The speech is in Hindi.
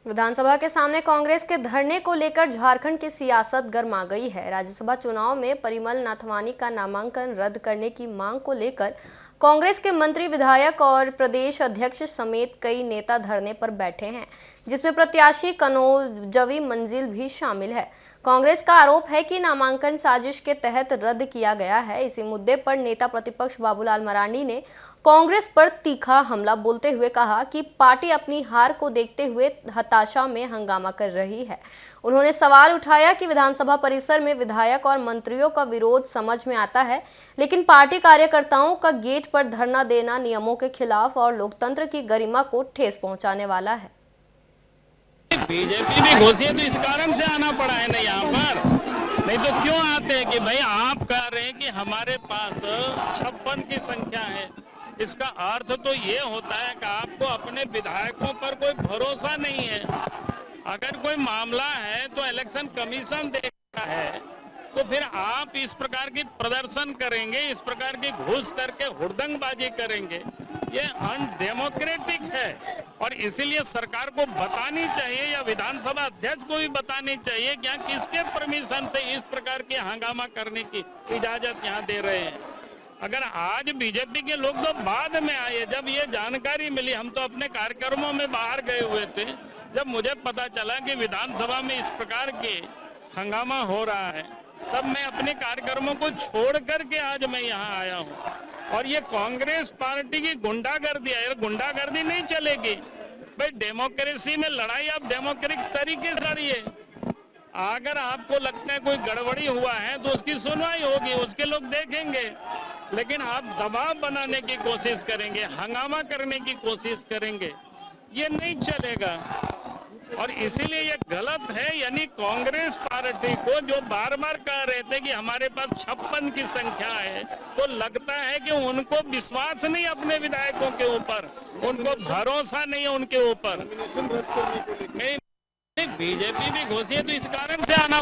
विधानसभा के सामने कांग्रेस के धरने को लेकर झारखंड की सियासत गर्मा गई है। राज्यसभा चुनाव में परिमल नाथवानी का नामांकन रद्द करने की मांग को लेकर कांग्रेस के मंत्री, विधायक और प्रदेश अध्यक्ष समेत कई नेता धरने पर बैठे हैं, जिसमें प्रत्याशी कनौजवी मंजिल भी शामिल है। कांग्रेस का आरोप है कि नामांकन साजिश के तहत रद्द किया गया है। इसी मुद्दे पर नेता प्रतिपक्ष बाबूलाल मरांडी ने कांग्रेस पर तीखा हमला बोलते हुए कहा कि पार्टी अपनी हार को देखते हुए हताशा में हंगामा कर रही है। उन्होंने सवाल उठाया कि विधानसभा परिसर में विधायक और मंत्रियों का विरोध समझ में आता है, लेकिन पार्टी कार्यकर्ताओं का गेट पर धरना देना नियमों के खिलाफ और लोकतंत्र की गरिमा को ठेस पहुंचाने वाला है। बीजेपी भी घोषित तो इस कारण से आना पड़ा है ना यहाँ पर, नहीं तो क्यों आते हैं कि भाई आप कह रहे हैं कि हमारे पास 56 की संख्या है। इसका अर्थ तो ये होता है कि आपको अपने विधायकों पर कोई भरोसा नहीं है। अगर कोई मामला है तो इलेक्शन कमीशन देखता है, तो फिर आप इस प्रकार की प्रदर्शन करेंगे, इस प्रकार की घूस करके हुड़दंगबाजी करेंगे, ये अनडेमोक्रेटिक है। और इसीलिए सरकार को बतानी चाहिए या विधानसभा अध्यक्ष को भी बतानी चाहिए कि किसके परमिशन से इस प्रकार के हंगामा करने की इजाजत यहाँ दे रहे हैं। अगर आज बीजेपी के लोग तो बाद में आए, जब ये जानकारी मिली, हम तो अपने कार्यक्रमों में बाहर गए हुए थे, जब मुझे पता चला कि विधानसभा में इस प्रकार के हंगामा हो रहा है, तब मैं अपने कार्यक्रमों को छोड़ करके आज मैं यहाँ आया हूँ। और ये कांग्रेस पार्टी की गुंडागर्दी है, गुंडागर्दी नहीं चलेगी भाई। डेमोक्रेसी में लड़ाई आप डेमोक्रेटिक तरीके से लड़िए। अगर आपको लगता है कोई गड़बड़ी हुआ है तो उसकी सुनवाई होगी, उसके लोग देखेंगे। लेकिन आप दबाव बनाने की कोशिश करेंगे, हंगामा करने की कोशिश करेंगे, ये नहीं चलेगा। और इसीलिए ये गलत है। यानी कांग्रेस पार्टी को जो बार बार कह रहे थे कि हमारे पास 56 की संख्या है, तो लगता है कि उनको विश्वास नहीं अपने विधायकों के ऊपर, उनको भरोसा नहीं है उनके ऊपर। नहीं, बीजेपी भी घोषित तो इस कारण से आना